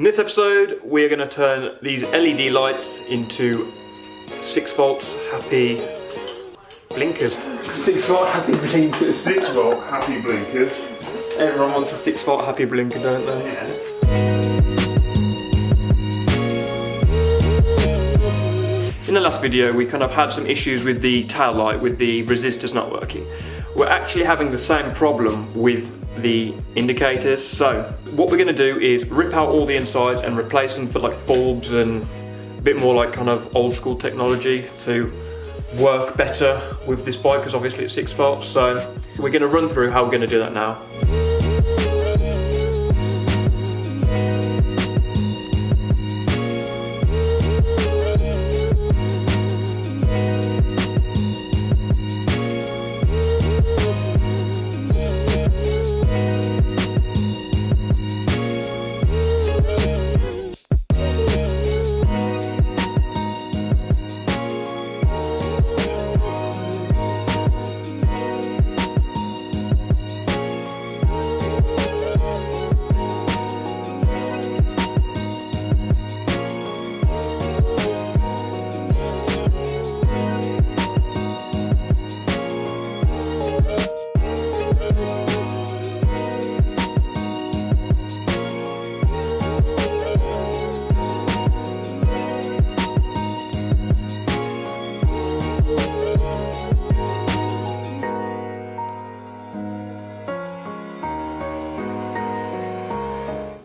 In this episode, we're going to turn these LED lights into 6-volt happy blinkers. 6-volt happy blinkers. 6-volt happy blinkers. Everyone wants a 6-volt happy blinker, don't they? Yeah. In the last video, we kind of had some issues with the tail light, with the resistors not working. We're actually having the same problem with the indicators. So what we're going to do is rip out all the insides and replace them for like bulbs and a bit more like kind of old school technology to work better with this bike, because obviously it's 6 volts. So we're going to run through how we're going to do that now.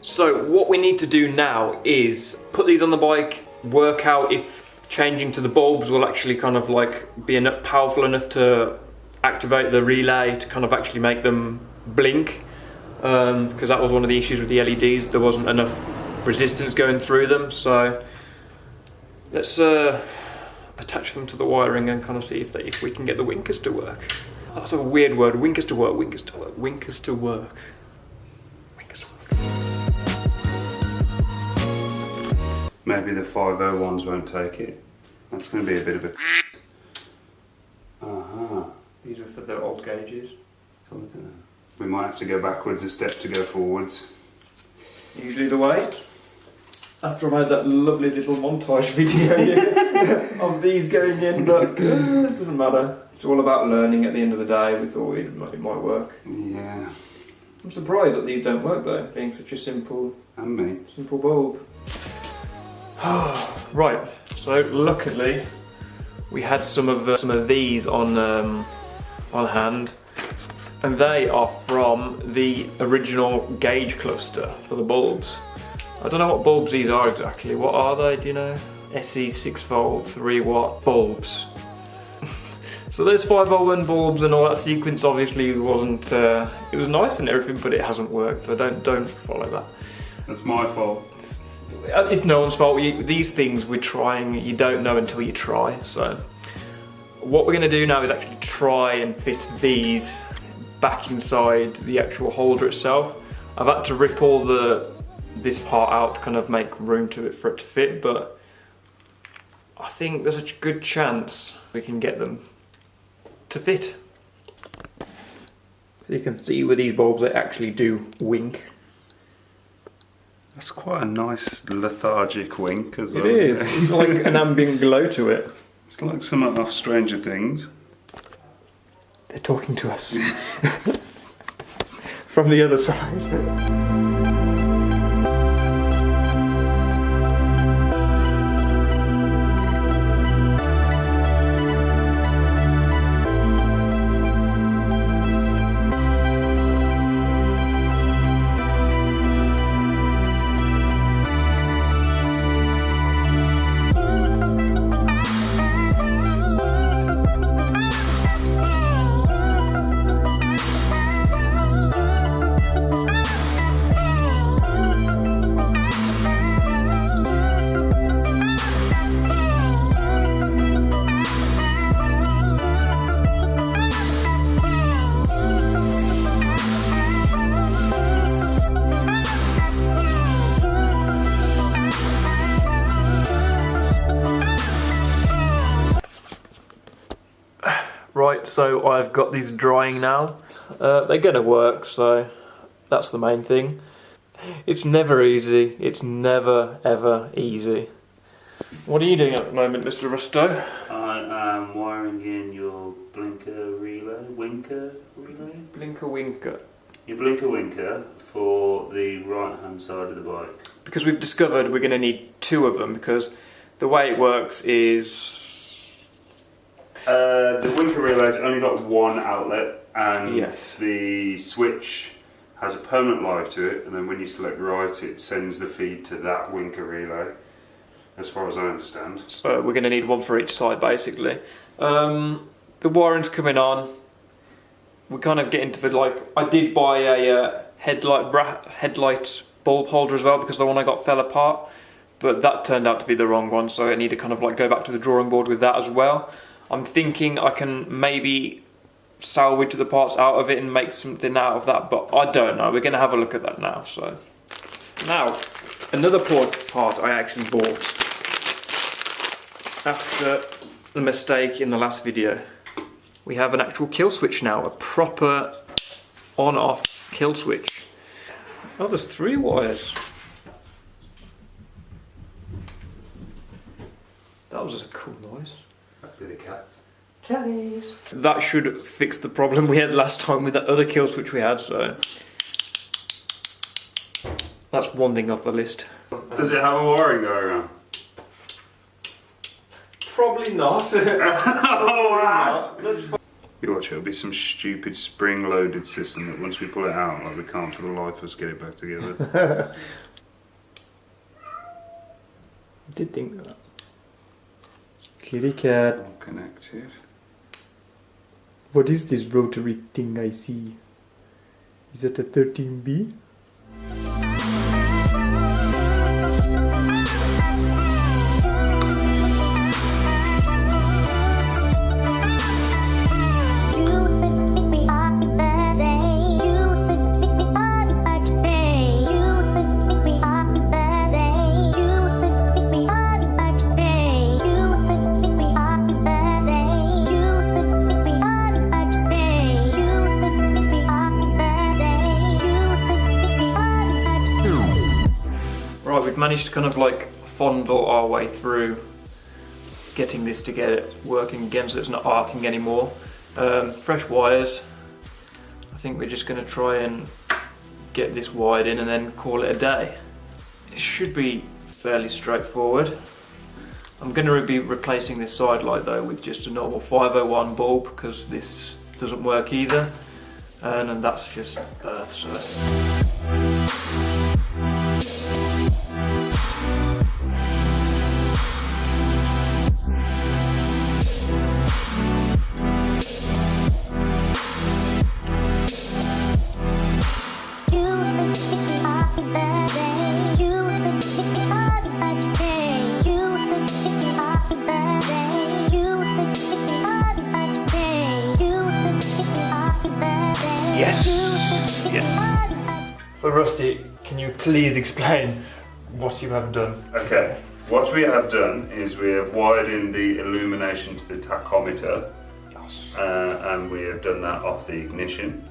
So what we need to do now is put these on the bike, work out if changing to the bulbs will actually kind of like be powerful enough to activate the relay to kind of actually make them blink, because that was one of the issues with the LEDs. There wasn't enough resistance going through them. So let's attach them to the wiring and kind of see if we can get the winkers to work. That's a weird word, winkers to work, winkers to work, winkers to work. Maybe the 501s won't take it. That's going to be a bit of a... These are for the old gauges. We might have to go backwards a step to go forwards. Usually the way. After I made that lovely little montage video of these going in, but it doesn't matter. It's all about learning at the end of the day. We thought it might work. Yeah. I'm surprised that these don't work though, being such a simple bulb. Right, so luckily we had some of these on hand, and they are from the original gauge cluster for the bulbs. I don't know what bulbs these are exactly. What are they? Do you know? SE 6-volt 3-watt bulbs. So those 501 bulbs and all that sequence obviously wasn't. It was nice and everything, but it hasn't worked. So don't follow that. That's my fault. It's no one's fault. These things we're trying, you don't know until you try. So what we're going to do now is actually try and fit these back inside the actual holder itself. I've had to rip all this part out to kind of make room for it to fit, but I think there's a good chance we can get them to fit. So you can see with these bulbs they actually do wink. That's quite a nice lethargic wink as well. It is. It's like an ambient glow to it. It's like something off Stranger Things. They're talking to us from the other side. Right, so I've got these drying now. They're gonna work, so that's the main thing. It's never easy. It's never ever easy. What are you doing at the moment, Mr. Rusto? I am wiring in your blinker relay, winker relay? Blinker winker. Your blinker winker for the right hand side of the bike. Because we've discovered we're going to need 2 of them, because the way it works is... The winker relay's only got 1 outlet, and Yes. the switch has a permanent live to it, and then when you select right it sends the feed to that winker relay, as far as I understand. So we're going to need 1 for each side, basically. The wiring's coming on. We're kind of getting to the, like, I did buy a headlight bulb holder as well, because the one I got fell apart, but that turned out to be the wrong one, so I need to kind of like go back to the drawing board with that as well. I'm thinking I can maybe salvage the parts out of it and make something out of that, but I don't know. We're going to have a look at that now. So now, another part I actually bought after the mistake in the last video. We have an actual kill switch now, a proper on-off kill switch. Oh, there's 3 wires. That was just a cool noise. That'd be the cats. Catties. That should fix the problem we had last time with that other kill switch we had, so that's one thing off the list. Does it have a wiring going around? Probably not. You watch, it'll be some stupid spring-loaded system that once we pull it out, like we can't for the life of us get it back together. I did think that. Kitty cat. All connected. What is this rotary thing I see? Is that a 13B? We've managed to kind of like fondle our way through getting this to get it working again, so it's not arcing anymore. Fresh wires. I think we're just going to try and get this wired in and then call it a day. It should be fairly straightforward. I'm going to be replacing this side light though with just a normal 501 bulb, because this doesn't work either, and that's just earth. So. Yes! Yes. So Rusty, can you please explain what you have done? Okay, what we have done is we have wired in the illumination to the tachometer. Yes. And we have done that off the ignition.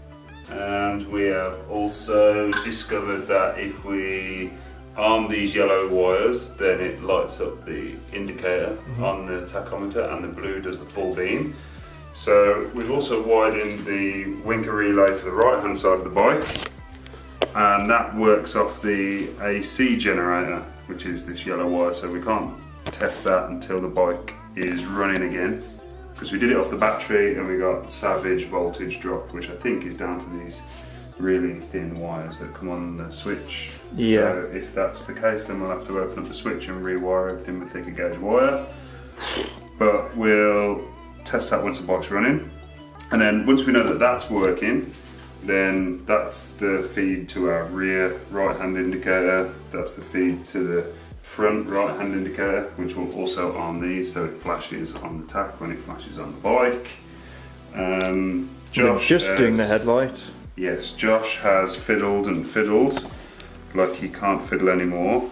And we have also discovered that if we arm these yellow wires, then it lights up the indicator on the tachometer, and the blue does the full beam. So we've also wired in the winker relay for the right hand side of the bike, and that works off the AC generator, which is this yellow wire, so we can't test that until the bike is running again, because we did it off the battery and we got savage voltage drop, which I think is down to these really thin wires that come on the switch. Yeah. So if that's the case, then we'll have to open up the switch and rewire everything with thicker gauge wire. But we'll test that once the bike's running, and then once we know that that's working, then that's the feed to our rear right hand indicator, that's the feed to the front right hand indicator, which will also arm these so it flashes on the tack when it flashes on the bike. Josh just doing the headlight. Yes, Josh has fiddled and fiddled like he can't fiddle anymore.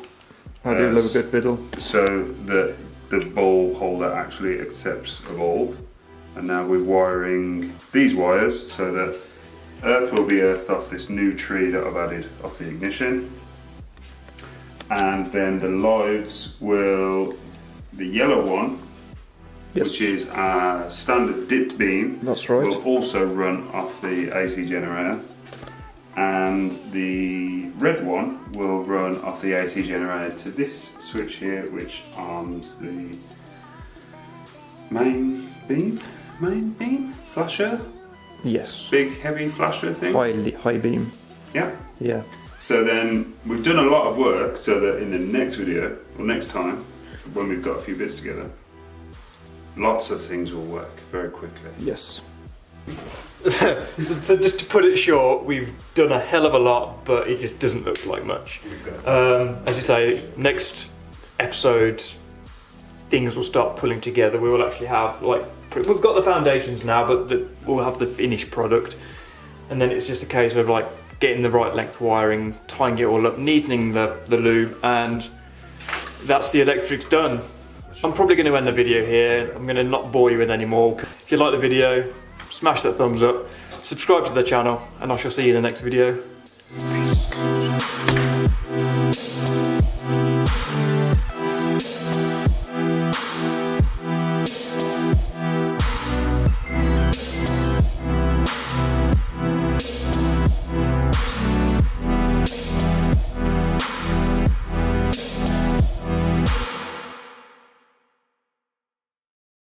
I do love a good fiddle. So that the bulb holder actually accepts a bulb, and now we're wiring these wires so that earth will be earthed off this new tree that I've added off the ignition, and then the lives will, the yellow one, Yes. which is our standard dipped beam, That's right. will also run off the AC generator, and the red one will run off the AC generator to this switch here, which arms the main beam, flasher, Yes. big heavy flasher thing. High beam. Yeah. Yeah. So then we've done a lot of work so that in the next video, or next time, when we've got a few bits together, lots of things will work very quickly. Yes. So just to put it short, we've done a hell of a lot, but it just doesn't look like much. As you say, next episode, things will start pulling together. We will actually have, like, we've got the foundations now, but we'll have the finished product. And then it's just a case of like getting the right length wiring, tying it all up, neatening the loop, and that's the electrics done. I'm probably going to end the video here. I'm going to not bore you with any more. If you like the video, smash that thumbs up, subscribe to the channel, and I shall see you in the next video. Peace.